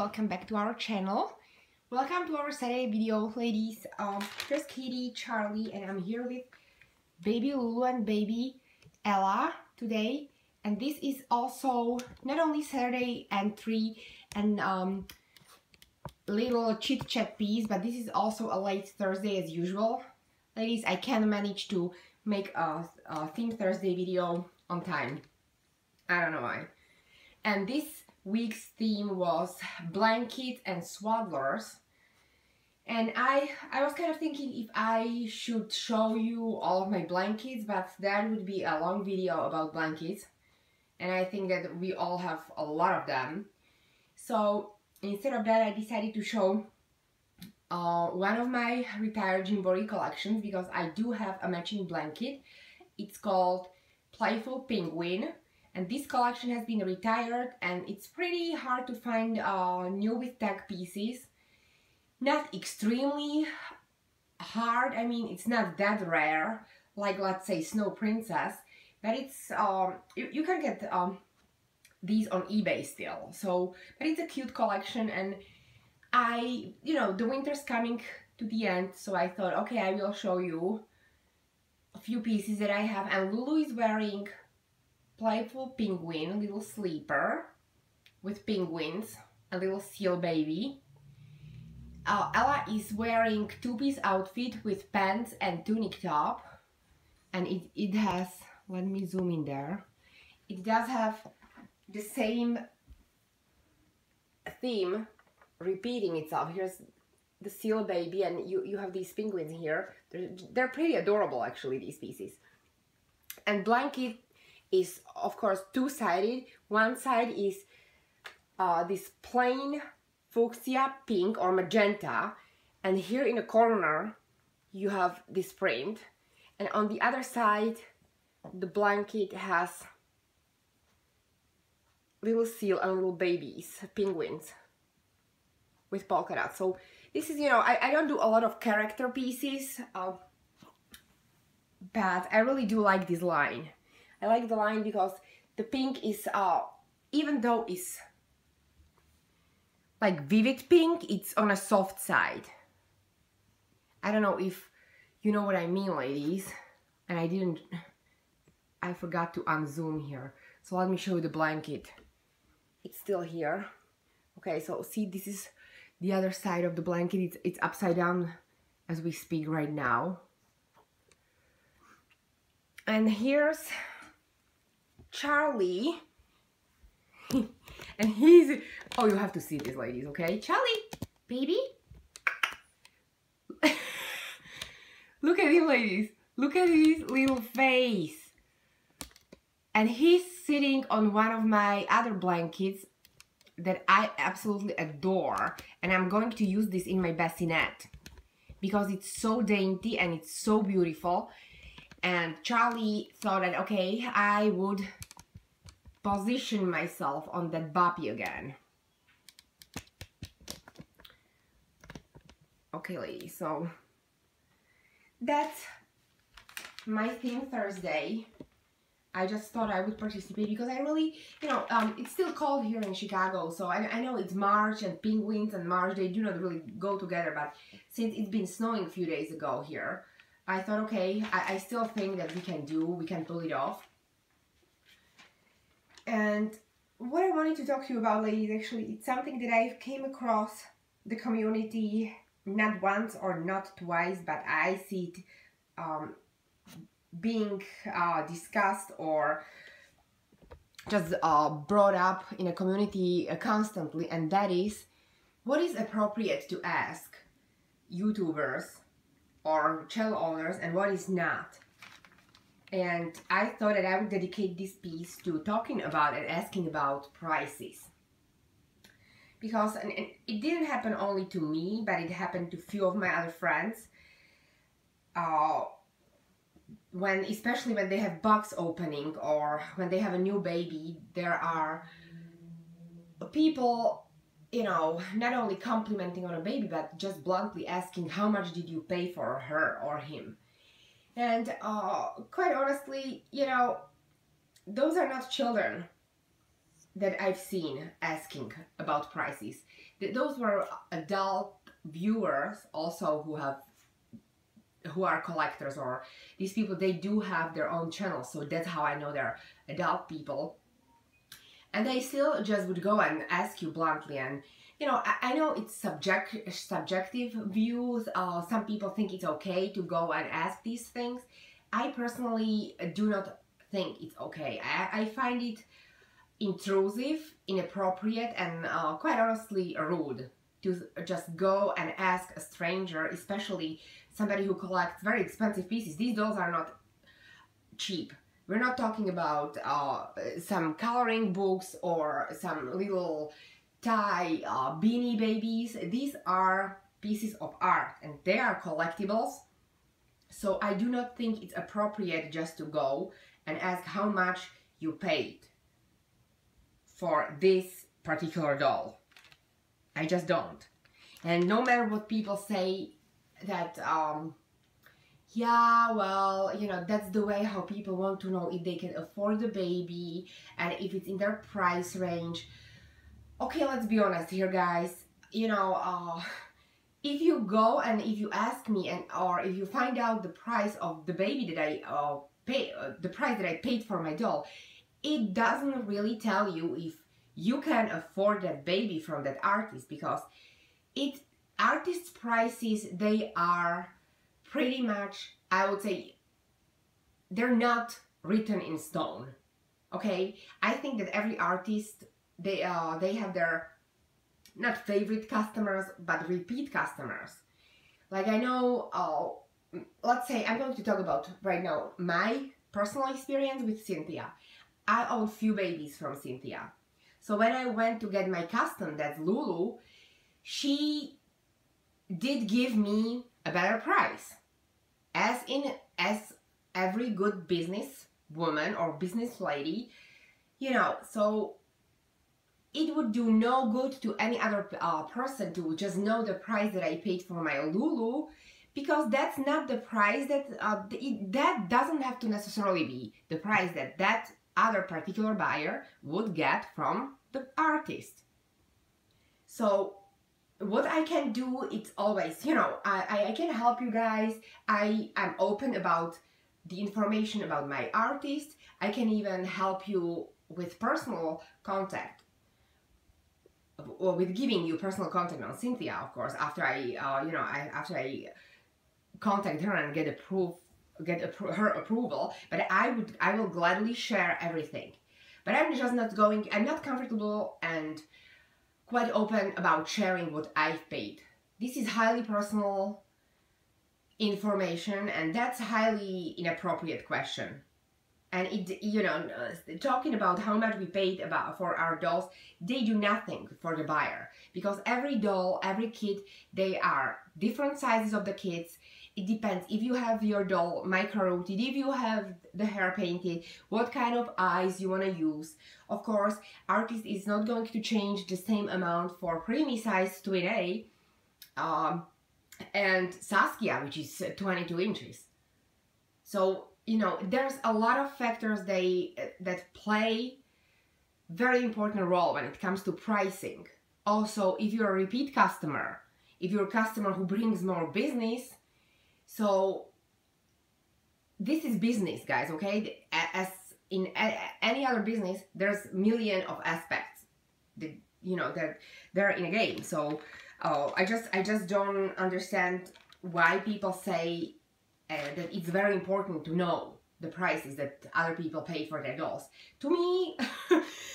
welcome back to our channel. Welcome to our Saturday video, ladies. Here's Katie, Charlie, and I'm here with baby Lulu and baby Ella today. And this is also not only Saturday entry and little chit chat piece, but this is also a late Thursday as usual. Ladies, I can't manage to make a Theme Thursday video on time. I don't know why. And this week's theme was blankets and swaddlers. And I was kind of thinking if I should show you all of my blankets, but that would be a long video about blankets. And I think that we all have a lot of them. So instead of that, I decided to show one of my retired GYMBOREE collections, because I do have a matching blanket. It's called Playful Penguin. And this collection has been retired, and it's pretty hard to find new with tag pieces. Not extremely hard, I mean, it's not that rare, like let's say Snow Princess, but it's, you can get these on eBay still. So, but it's a cute collection, and the winter's coming to the end, so I thought, okay, I will show you a few pieces that I have. And Lulu is wearing Playful Penguin, little sleeper with penguins, a little seal baby. Ella is wearing two-piece outfit with pants and tunic top, and it has, let me zoom in there, it does have the same theme repeating itself. Here's the seal baby, and you have these penguins here. They're pretty adorable, actually, these pieces. And blanket is of course two-sided. One side is this plain fuchsia pink or magenta, and here in the corner you have this print, and on the other side the blanket has little seal and little babies, penguins with polka dots. So this is, I don't do a lot of character pieces, but I really do like this line. I like the line because the pink is, even though it's like vivid pink, it's on a soft side. I don't know if you know what I mean, ladies. And I forgot to unzoom here. So let me show you the blanket. It's still here. Okay, so see, this is the other side of the blanket. It's upside down as we speak right now. And here's Charlie, and he's, oh, you have to see this, ladies, okay? Charlie, baby. Look at him, ladies. Look at his little face. And he's sitting on one of my other blankets that I absolutely adore. And I'm going to use this in my bassinet because it's so dainty and it's so beautiful. And Charlie thought that, okay, I would position myself on that boppy again. Okay, ladies, so that's my Theme Thursday. I just thought I would participate because I really, it's still cold here in Chicago, so I know it's March, and penguins and March, they do not really go together, but since it's been snowing a few days ago here, I thought, okay, I still think that we can pull it off. And what I wanted to talk to you about, ladies, actually, it's something that I came across the community not once or not twice, but I see it being discussed or just brought up in a community constantly, and that is, what is appropriate to ask YouTubers or channel owners and what is not. And I thought that I would dedicate this piece to talking about and asking about prices. Because and it didn't happen only to me, but it happened to a few of my other friends. Especially when they have box opening or when they have a new baby, there are people, not only complimenting on a baby, but just bluntly asking, how much did you pay for her or him? And quite honestly, those are not children that I've seen asking about prices. those were adult viewers also who are collectors, or these people, they do have their own channels, so that's how I know they're adult people. And they still just would go and ask you bluntly, and you know, I know it's subjective views. Some people think it's okay to go and ask these things. I personally do not think it's okay. I find it intrusive, inappropriate, and quite honestly rude to just go and ask a stranger, especially somebody who collects very expensive pieces. These dolls are not cheap. We're not talking about some coloring books or some little Thai beanie babies. These are pieces of art and they are collectibles. So I do not think it's appropriate just to go and ask how much you paid for this particular doll. I just don't. And no matter what people say, that yeah, well, you know, that's the way how people want to know if they can afford the baby and if it's in their price range. Okay, let's be honest here, guys. You know, if you go and if you ask me, and or if you find out the price of the baby that I the price that I paid for my doll, it doesn't really tell you if you can afford that baby from that artist, because artists' prices, they are pretty much, I would say, they're not written in stone. Okay, I think that every artist, they have their not favorite customers but repeat customers. Like I know, let's say I'm going to talk about right now my personal experience with Cynthia. I own few babies from Cynthia. So when I went to get my custom, that's Lulu, she did give me a better price. As every good business woman or business lady, you know, so it would do no good to any other person to just know the price that I paid for my Lulu, because that's not the price that, that doesn't have to necessarily be the price that that other particular buyer would get from the artist. So what I can do, it's always, you know, I can help you guys. I'm open about the information about my artist. I can even help you with personal contact, or with giving you personal contact on Cynthia, of course, after I, you know, after I contact her and get her approval. But I will gladly share everything. But I'm just not going, I'm not comfortable and quite open about sharing what I've paid. This is highly personal information, and that's highly inappropriate question. And it, you know, talking about how much we paid for our dolls, they do nothing for the buyer, because every doll, every kit, they are different sizes of the kits. It depends if you have your doll micro-rooted, if you have the hair painted, what kind of eyes you want to use. Of course, artist is not going to change the same amount for preemie size twin A and Saskia, which is 22 inches. So, you know, there's a lot of factors that play very important role when it comes to pricing. Also, if you're a repeat customer, if you're a customer who brings more business, so this is business, guys, okay? As in any other business, there's a million of aspects that, you know, that they're in a game. So I just don't understand why people say that it's very important to know the prices that other people pay for their dolls. To me,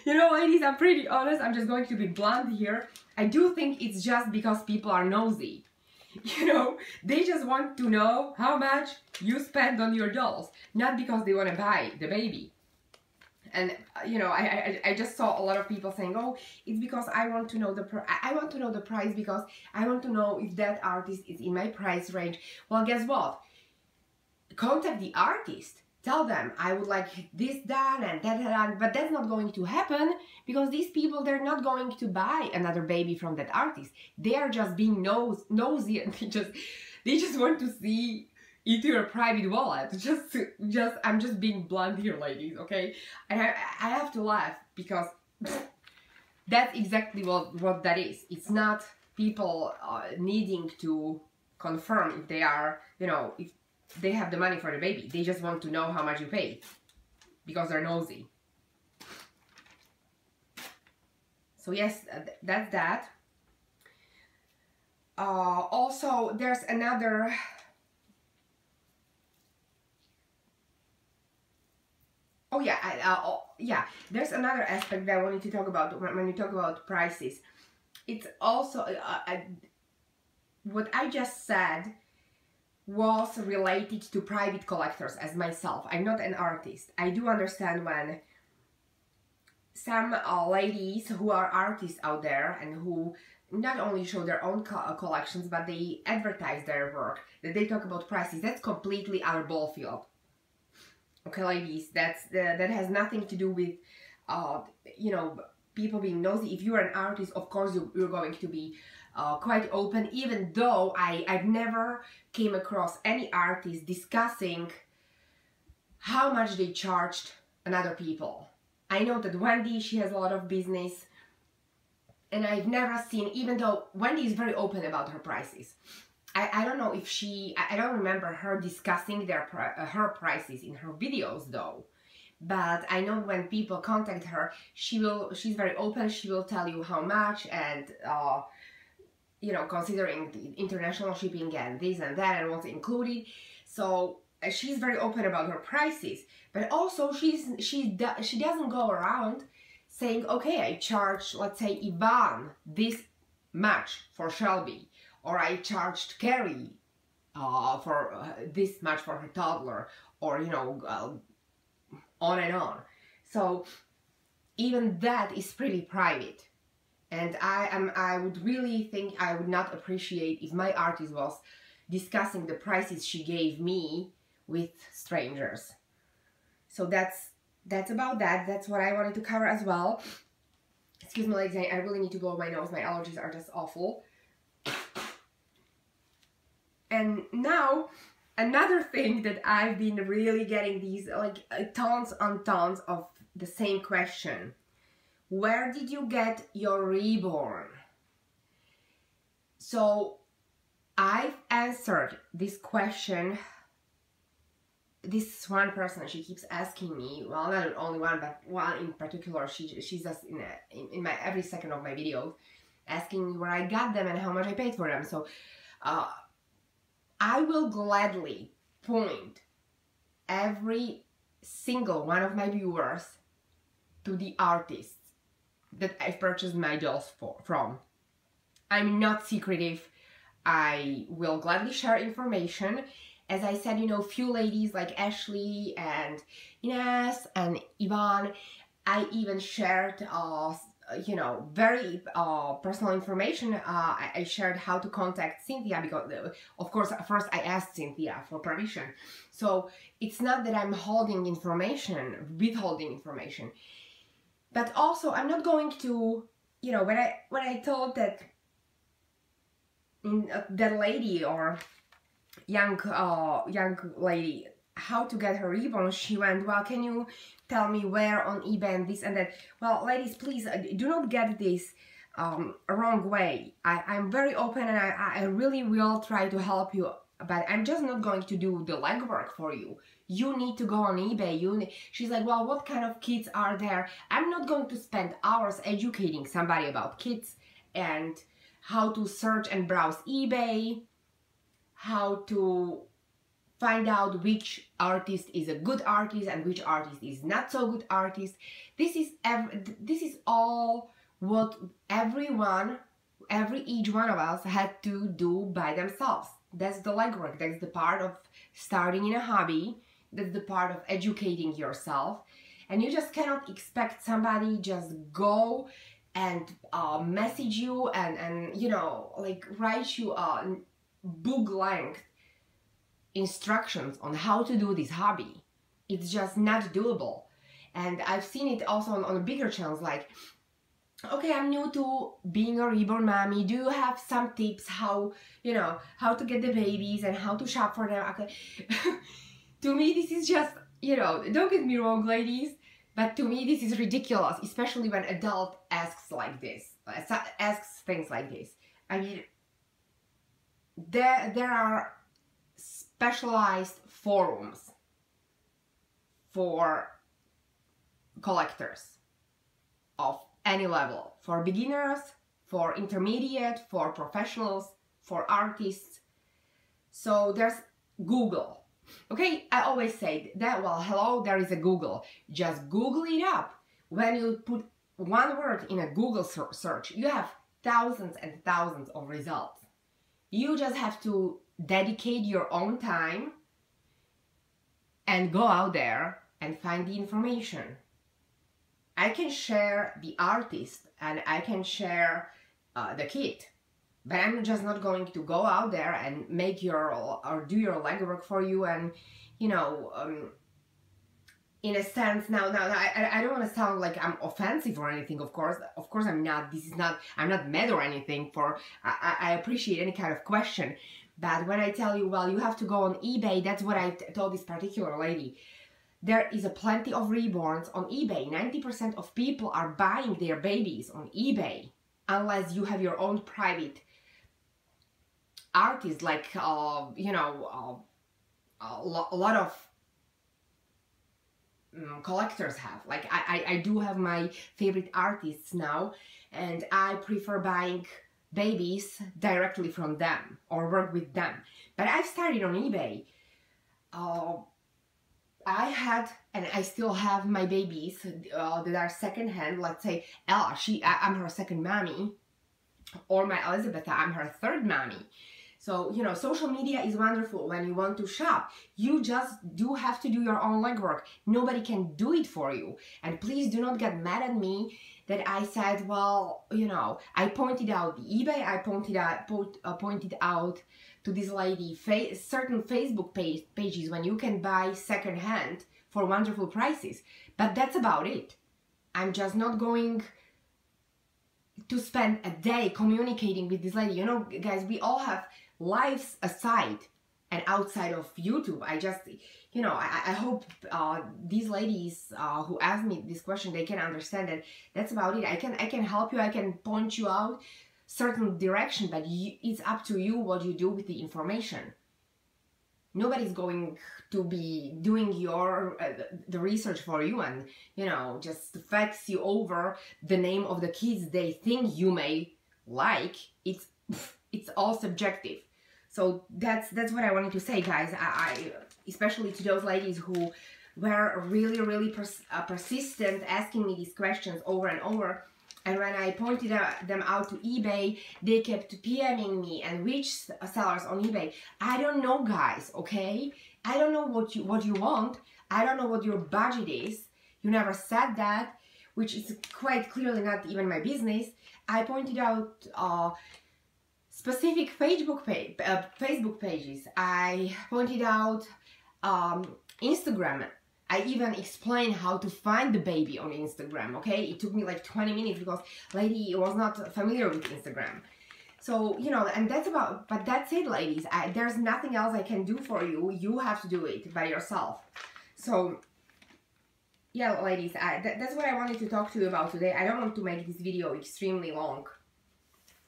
you know, ladies, I'm pretty honest. I'm just going to be blunt here. I do think it's just because people are nosy. You know, they just want to know how much you spend on your dolls, not because they want to buy the baby. And you know, I just saw a lot of people saying, oh, it's because I want to know I want to know the price because I want to know if that artist is in my price range. Well, guess what? Contact the artist. Tell them, I would like this done and that done, but that's not going to happen because these people, they're not going to buy another baby from that artist. They are just being nosy and they just want to see into your private wallet. I'm just being blunt here, ladies, okay? And I have to laugh because That's exactly what that is. It's not people needing to confirm if they are, you know, if they have the money for the baby. They just want to know how much you pay because they're nosy. So yes, that's that. Also, there's another... Oh yeah, there's another aspect that I wanted to talk about when you talk about prices. It's also, what I just said was related to private collectors as myself. I'm not an artist. I do understand when some ladies who are artists out there and who not only show their own collections, but they advertise their work, that they talk about prices. That's completely other ball field. Okay, ladies, that has nothing to do with, you know, people being nosy. If you're an artist, of course you're going to be quite open, even though I've never came across any artist discussing how much they charged another people. I know that Wendy, she has a lot of business, and I've never seen, even though Wendy is very open about her prices. I don't know if I don't remember her discussing her prices in her videos though. But I know when people contact her, she's very open. She will tell you how much, and you know, considering the international shipping and this and that and what's included. So she's very open about her prices. But also she doesn't go around saying, okay, I charge, let's say, Yvonne this much for Shelby, or I charged Carrie for this much for her toddler, or you know, on and on. So even that is pretty private, and I would really think I would not appreciate if my artist was discussing the prices she gave me with strangers. So that's about that. That's what I wanted to cover as well. Excuse me, ladies, I really need to blow my nose. My allergies are just awful. And now, another thing that I've been really getting these, like, tons and tons of the same question. Where did you get your Reborn? So, I've answered this question. This one person, she keeps asking me, well, not only one, but one in particular, she's just in my every second of my videos, asking me where I got them and how much I paid for them. So, I will gladly point every single one of my viewers to the artists that I've purchased my dolls from. I'm not secretive. I will gladly share information. As I said, you know, few ladies like Ashley and Ines and Yvonne, I even shared you know, very personal information. I shared how to contact Cynthia because, of course, first I asked Cynthia for permission. So it's not that I'm holding information, withholding information. But also, I'm not going to, you know, when I told that that lady or young lady how to get her Reborn, she went, well, can you tell me where on eBay and this and that? Well, ladies, please do not get this wrong way. I'm very open, and I really will try to help you, but I'm just not going to do the legwork for you. You need to go on eBay. She's like, well, what kind of kits are there? I'm not going to spend hours educating somebody about kits and how to search and browse eBay, how to find out which artist is a good artist and which artist is not so good artist. This is all what each one of us had to do by themselves. That's the legwork. That's the part of starting in a hobby. That's the part of educating yourself. And you just cannot expect somebody just go and message you and you know, like, write you book length instructions on how to do this hobby. It's just not doable. And I've seen it also on bigger channels, like, okay, I'm new to being a reborn mommy. Do you have some tips how, you know, how to get the babies and how to shop for them? Okay. To me, this is just, you know, don't get me wrong, ladies. But to me, this is ridiculous, especially when adult asks like this, asks things like this. I mean, there are specialized forums for collectors of any level, for beginners, for intermediate, for professionals, for artists. So there's Google. Okay, I always say that, well, hello, there is a Google. Just Google it up. When you put one word in a Google search, you have thousands and thousands of results. You just have to dedicate your own time and go out there and find the information. I can share the artist and I can share the kit, but I'm just not going to go out there and make your or do your legwork for you. And you know, in a sense, now I don't want to sound like I'm offensive or anything. Of course I'm not. This is not. I'm not mad or anything. I appreciate any kind of question, but when I tell you, well, you have to go on eBay, that's what I told this particular lady. There is a plenty of reborns on eBay. 90% of people are buying their babies on eBay, unless you have your own private artist, like you know, a lot of collectors have. Like I do have my favorite artists now, and I prefer buying babies directly from them or work with them. But I've started on eBay. I had, and I still have my babies that are secondhand. Let's say Ella, I'm her second mommy, or my Elizabeth, I'm her third mommy. So, you know, social media is wonderful when you want to shop. You just do have to do your own legwork. Nobody can do it for you. And please do not get mad at me that I said, well, you know, I pointed out the eBay, I pointed out to this lady certain Facebook pages when you can buy secondhand for wonderful prices. But that's about it. I'm just not going to spend a day communicating with this lady. You know, guys, we all have lives aside and outside of YouTube. I just, you know, I hope these ladies who asked me this question, they can understand that that's about it. I can help you, I can point you out certain direction, but it's up to you what you do with the information. Nobody's going to be doing your the research for you and, you know, just fax you over the name of the kids they think you may like. It's all subjective. So that's what I wanted to say, guys. I especially to those ladies who were really persistent asking me these questions over and over. And when I pointed them out to eBay, they kept PMing me, and which sellers on eBay. I don't know, guys, okay? I don't know what you want. I don't know what your budget is. You never said that, which is quite clearly not even my business. I pointed out specific Facebook pages. I pointed out Instagram. I even explained how to find the baby on Instagram, okay? It took me like 20 minutes because lady was not familiar with Instagram. So, you know, and but that's it, ladies. There's nothing else I can do for you. You have to do it by yourself. So, yeah, ladies, that's what I wanted to talk to you about today. I don't want to make this video extremely long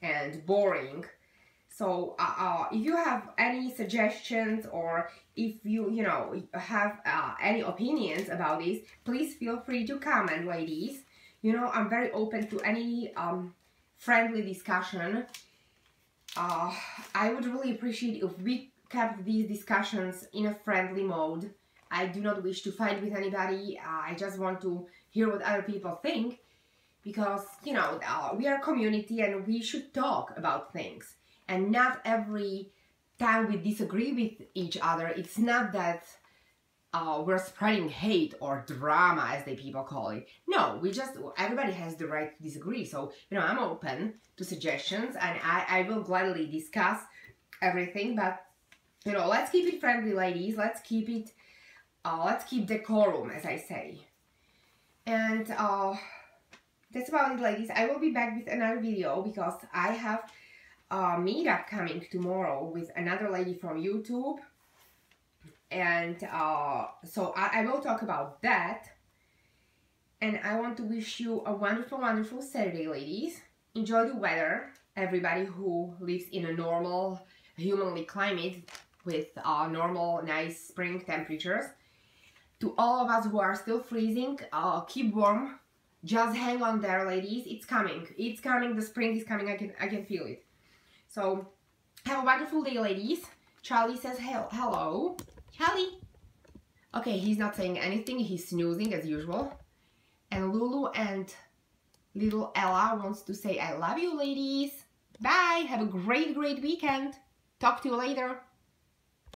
and boring. So if you have any suggestions, or if you know, have any opinions about this, please feel free to comment, ladies. You know, I'm very open to any friendly discussion. I would really appreciate if we kept these discussions in a friendly mode. I do not wish to fight with anybody. I just want to hear what other people think, because, you know, we are a community and we should talk about things. And not every time we disagree with each other, it's not that we're spreading hate or drama, as people call it. No, everybody has the right to disagree. So, you know, I'm open to suggestions, and I will gladly discuss everything. But, you know, let's keep it friendly, ladies. Let's keep decorum, as I say. And that's about it, ladies. I will be back with another video because I have meetup coming tomorrow with another lady from YouTube, and so I will talk about that. And I want to wish you a wonderful, wonderful Saturday, ladies. Enjoy the weather, everybody who lives in a normal, humanly climate with normal, nice spring temperatures. To all of us who are still freezing, keep warm. Just hang on there, ladies. It's coming. It's coming. The spring is coming. I can feel it. So, have a wonderful day, ladies. Charlie says hello. Charlie. Okay, he's not saying anything. He's snoozing as usual. And Lulu and little Ella wants to say I love you, ladies. Bye. Have a great, great weekend. Talk to you later.